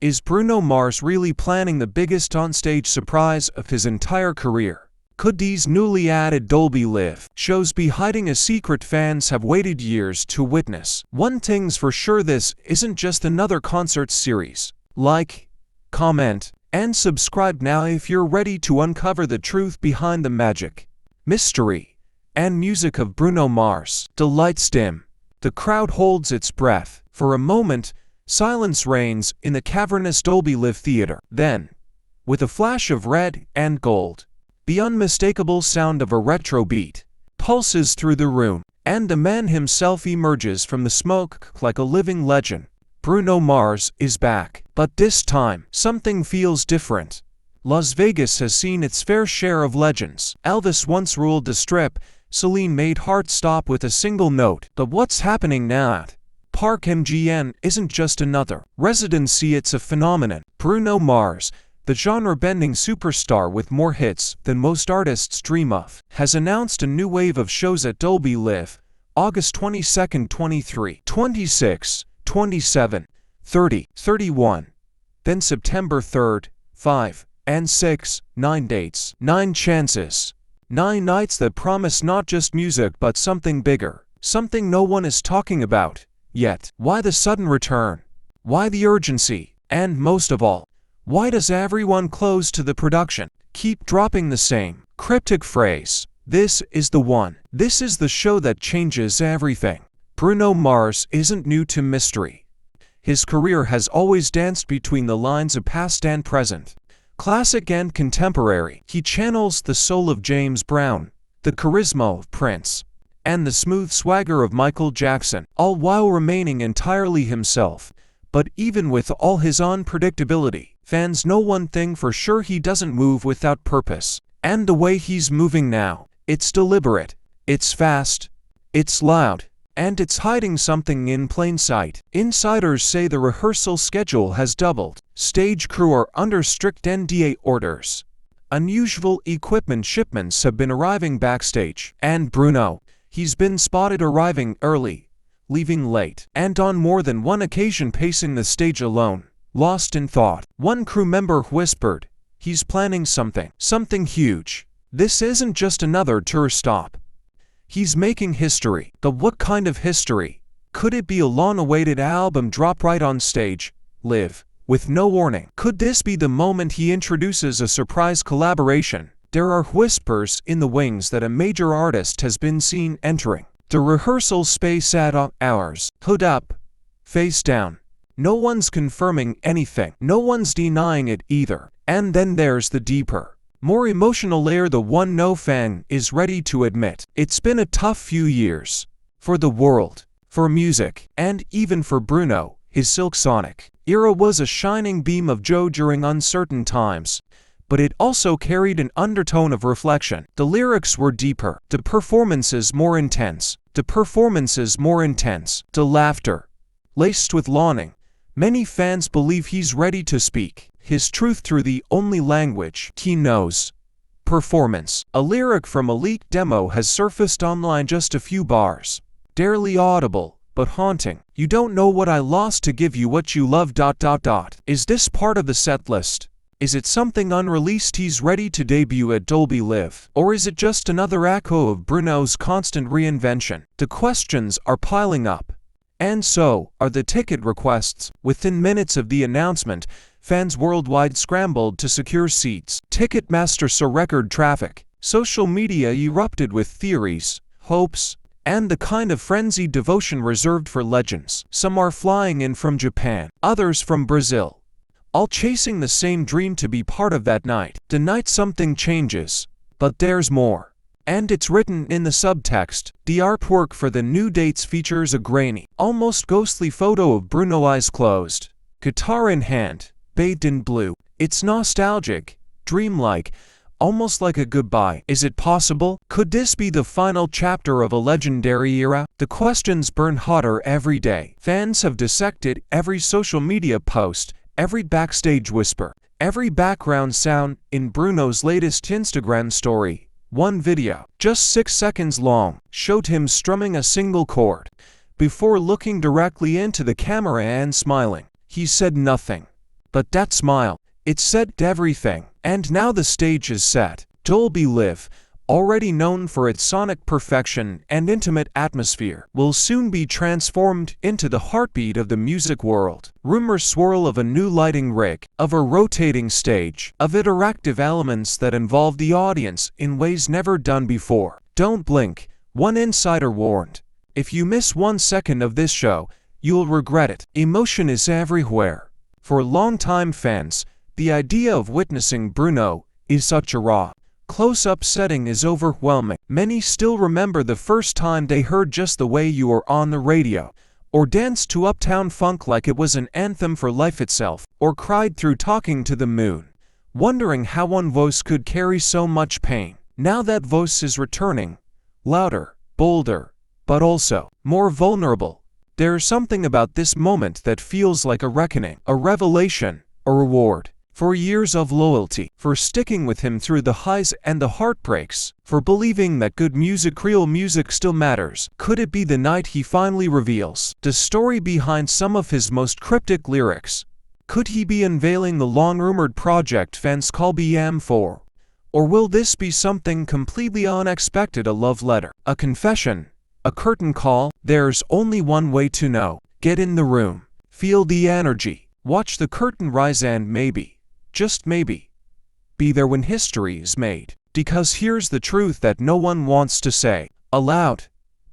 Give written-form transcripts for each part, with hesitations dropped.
Is Bruno Mars really planning the biggest onstage surprise of his entire career? Could these newly added Dolby Live shows be hiding a secret fans have waited years to witness? One thing's for sure, this isn't just another concert series. Like, comment, and subscribe now if you're ready to uncover the truth behind the magic, mystery, and music of Bruno Mars. The lights dim. The crowd holds its breath. For a moment, silence reigns in the cavernous Dolby Live theater. Then, with a flash of red and gold, the unmistakable sound of a retro beat pulses through the room, and the man himself emerges from the smoke like a living legend. Bruno Mars is back. But this time, something feels different. Las Vegas has seen its fair share of legends. Elvis once ruled the Strip. Celine made hearts stop with a single note. But what's happening now at Park MGM isn't just another residency, it's a phenomenon. Bruno Mars, the genre-bending superstar with more hits than most artists dream of, has announced a new wave of shows at Dolby Live, August 22, 23, 26, 27, 30, 31, then September 3rd, 5, and 6, 9 dates, 9 chances, 9 nights that promise not just music but something bigger, something no one is talking about yet. Why the sudden return? Why the urgency? And most of all, why does everyone close to the production keep dropping the same cryptic phrase? This is the one. This is the show that changes everything. Bruno Mars isn't new to mystery. His career has always danced between the lines of past and present, classic and contemporary. He channels the soul of James Brown, the charisma of Prince, and the smooth swagger of Michael Jackson, all while remaining entirely himself. But even with all his unpredictability, fans know one thing for sure: he doesn't move without purpose. And the way he's moving now, it's deliberate, it's fast, it's loud, and it's hiding something in plain sight. Insiders say the rehearsal schedule has doubled. Stage crew are under strict NDA orders. Unusual equipment shipments have been arriving backstage. And Bruno, he's been spotted arriving early, leaving late, and on more than one occasion pacing the stage alone, lost in thought. One crew member whispered, "He's planning something huge. This isn't just another tour stop. He's making history." But what kind of history? Could it be a long-awaited album drop right on stage, live, with no warning? Could this be the moment he introduces a surprise collaboration? There are whispers in the wings that a major artist has been seen entering the rehearsal space at hours, hood up, face down. No one's confirming anything. No one's denying it either. And then there's the deeper, more emotional layer, the one no fan is ready to admit. It's been a tough few years. For the world, for music, and even for Bruno. His Silk Sonic era was a shining beam of joy during uncertain times, but it also carried an undertone of reflection. The lyrics were deeper, the performances more intense, the laughter laced with longing. Many fans believe he's ready to speak his truth through the only language he knows: performance. A lyric from a leaked demo has surfaced online, just a few bars, barely audible, but haunting. "You don't know what I lost to give you what you love. .. Is this part of the set list? Is it something unreleased he's ready to debut at Dolby Live? Or is it just another echo of Bruno's constant reinvention?" The questions are piling up. And so are the ticket requests. Within minutes of the announcement, fans worldwide scrambled to secure seats. Ticketmaster saw record traffic. Social media erupted with theories, hopes, and the kind of frenzied devotion reserved for legends. Some are flying in from Japan, others from Brazil, all chasing the same dream to be part of that night. The night something changes, but there's more. And it's written in the subtext. The artwork for the new dates features a grainy, almost ghostly photo of Bruno, eyes closed, guitar in hand, bathed in blue. It's nostalgic, dreamlike, almost like a goodbye. Is it possible? Could this be the final chapter of a legendary era? The questions burn hotter every day. Fans have dissected every social media post, every backstage whisper, every background sound in Bruno's latest Instagram story. One video, just 6 seconds long, showed him strumming a single chord before looking directly into the camera and smiling. He said nothing, But that smile, it said everything. And now the stage is set. Dolby Live, already known for its sonic perfection and intimate atmosphere, will soon be transformed into the heartbeat of the music world. Rumors swirl of a new lighting rig, of a rotating stage, of interactive elements that involve the audience in ways never done before. Don't blink, one insider warned. If you miss 1 second of this show, you'll regret it. Emotion is everywhere. For longtime fans, the idea of witnessing Bruno is such a raw, close-up setting is overwhelming. Many still remember the first time they heard Just the Way You Are on the radio, or danced to Uptown Funk like it was an anthem for life itself, or cried through Talking to the Moon, wondering how one voice could carry so much pain. Now that voice is returning, louder, bolder, but also more vulnerable. There's something about this moment that feels like a reckoning, a revelation, a reward. For years of loyalty, for sticking with him through the highs and the heartbreaks, for believing that good music, real music still matters. Could it be the night he finally reveals the story behind some of his most cryptic lyrics? Could he be unveiling the long-rumored project fans call BM4? Or will this be something completely unexpected, a love letter, a confession, a curtain call? There's only one way to know. Get in the room, feel the energy, watch the curtain rise and maybe, just maybe, be there when history is made. Because here's the truth that no one wants to say aloud.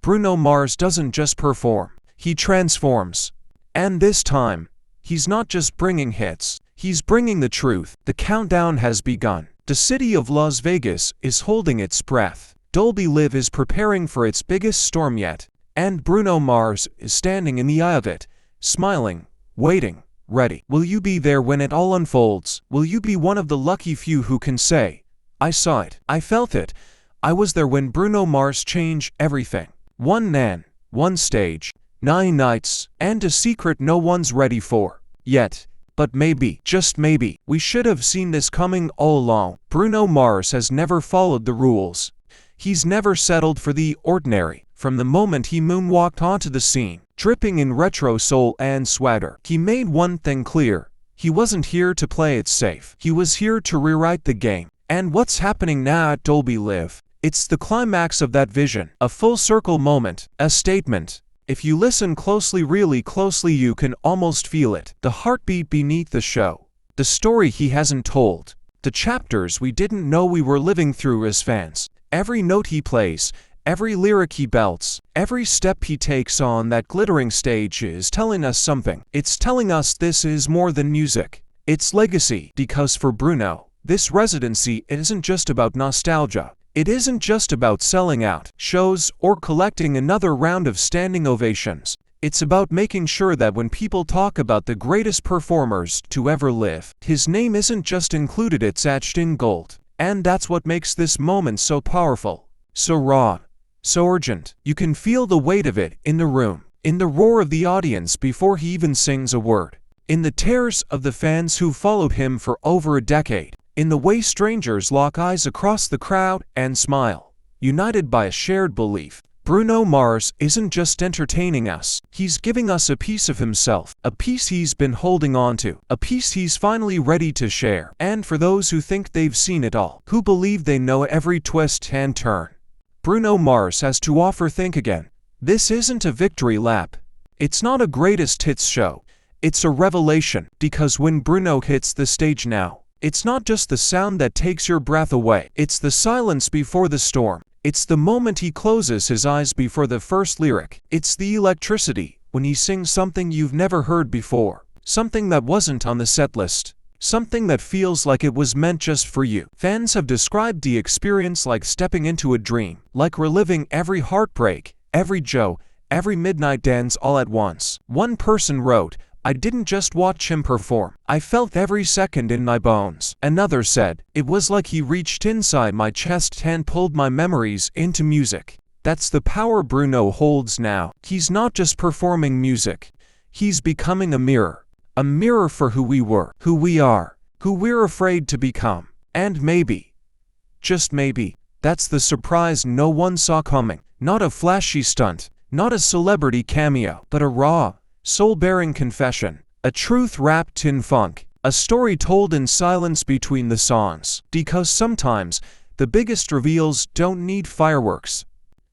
Bruno Mars doesn't just perform, he transforms. And this time, he's not just bringing hits, he's bringing the truth. The countdown has begun. The city of Las Vegas is holding its breath. Dolby Live is preparing for its biggest storm yet, and Bruno Mars is standing in the eye of it, smiling, waiting, ready. Will you be there when it all unfolds? Will you be one of the lucky few who can say, I saw it, I felt it, I was there when Bruno Mars changed everything? One man, one stage, 9 nights, and a secret no one's ready for yet. But maybe, just maybe, we should have seen this coming all along. Bruno Mars has never followed the rules. He's never settled for the ordinary. From the moment he moonwalked onto the scene, dripping in retro soul and swagger, he made one thing clear. He wasn't here to play it safe. He was here to rewrite the game. And what's happening now at Dolby Live? It's the climax of that vision. A full circle moment, a statement. If you listen closely, really closely, you can almost feel it. The heartbeat beneath the show. The story he hasn't told. The chapters we didn't know we were living through as fans. Every note he plays, every lyric he belts, every step he takes on that glittering stage is telling us something. It's telling us this is more than music. It's legacy. Because for Bruno, this residency isn't just about nostalgia. It isn't just about selling out shows or collecting another round of standing ovations. It's about making sure that when people talk about the greatest performers to ever live, his name isn't just included, it's etched in gold. And that's what makes this moment so powerful, so raw, so urgent. You can feel the weight of it in the room, in the roar of the audience before he even sings a word, in the tears of the fans who followed him for over a decade, in the way strangers lock eyes across the crowd and smile, united by a shared belief. Bruno Mars isn't just entertaining us, he's giving us a piece of himself, a piece he's been holding on to, a piece he's finally ready to share. And for those who think they've seen it all, who believe they know every twist and turn, Bruno Mars has to offer. Think again. This isn't a victory lap. It's not a greatest hits show. It's a revelation. Because when Bruno hits the stage now, it's not just the sound that takes your breath away. It's the silence before the storm. It's the moment he closes his eyes before the first lyric. It's the electricity when he sings something you've never heard before, something that wasn't on the set list, something that feels like it was meant just for you. Fans have described the experience like stepping into a dream, like reliving every heartbreak, every joke, every midnight dance all at once. One person wrote, I didn't just watch him perform, I felt every second in my bones. Another said, it was like he reached inside my chest and pulled my memories into music. That's the power Bruno holds now. He's not just performing music, he's becoming a mirror for who we were, who we are, who we're afraid to become. And maybe, just maybe, that's the surprise no one saw coming. Not a flashy stunt, not a celebrity cameo, but a raw, soul-bearing confession, a truth wrapped in funk, A story told in silence between the songs. Because sometimes, the biggest reveals don't need fireworks.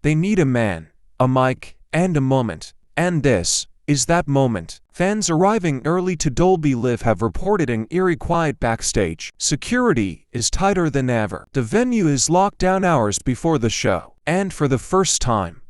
They need a man, a mic, and a moment. And this is that moment. Fans arriving early to Dolby Live have reported an eerie quiet backstage. Security is tighter than ever. The venue is locked down hours before the show. And for the first time,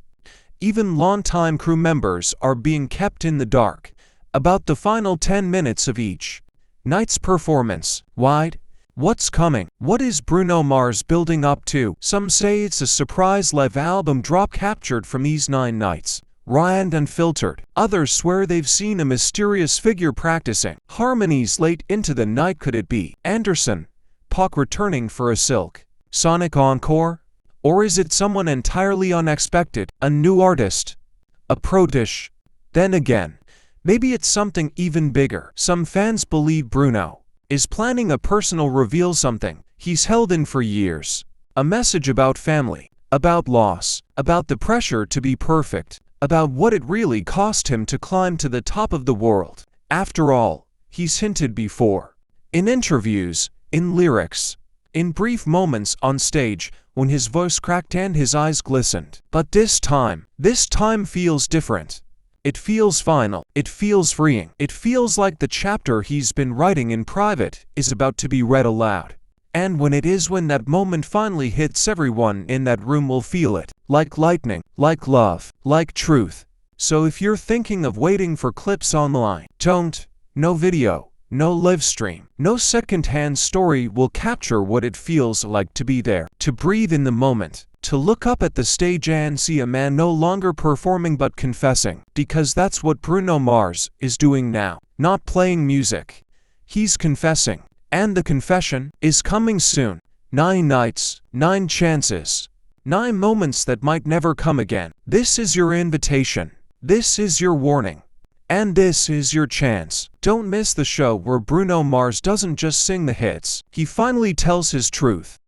even longtime crew members are being kept in the dark about the final 10 minutes of each night's performance. Why? What's coming? What is Bruno Mars building up to? Some say it's a surprise live album drop captured from these 9 nights, raw and unfiltered. Others swear they've seen a mysterious figure practicing harmonies late into the night. Could it be Anderson .Paak returning for a Silk Sonic encore? Or is it someone entirely unexpected, a new artist, a protege? Then again, maybe it's something even bigger. Some fans believe Bruno is planning a personal reveal, something he's held in for years. A message about family, about loss, about the pressure to be perfect, about what it really cost him to climb to the top of the world. After all, he's hinted before. In interviews, in lyrics, in brief moments on stage, when his voice cracked and his eyes glistened. But this time feels different. It feels final. It feels freeing. It feels like the chapter he's been writing in private is about to be read aloud. And when it is, when that moment finally hits, everyone in that room will feel it. Like lightning, like love, like truth. So if you're thinking of waiting for clips online, don't. No video. No live stream, no second-hand story will capture what it feels like to be there, to breathe in the moment, to look up at the stage and see a man no longer performing but confessing. Because that's what Bruno Mars is doing now. Not playing music. He's confessing. And the confession is coming soon. 9 nights, 9 chances, 9 moments that might never come again. This is your invitation. This is your warning. And this is your chance. Don't miss the show where Bruno Mars doesn't just sing the hits. He finally tells his truth.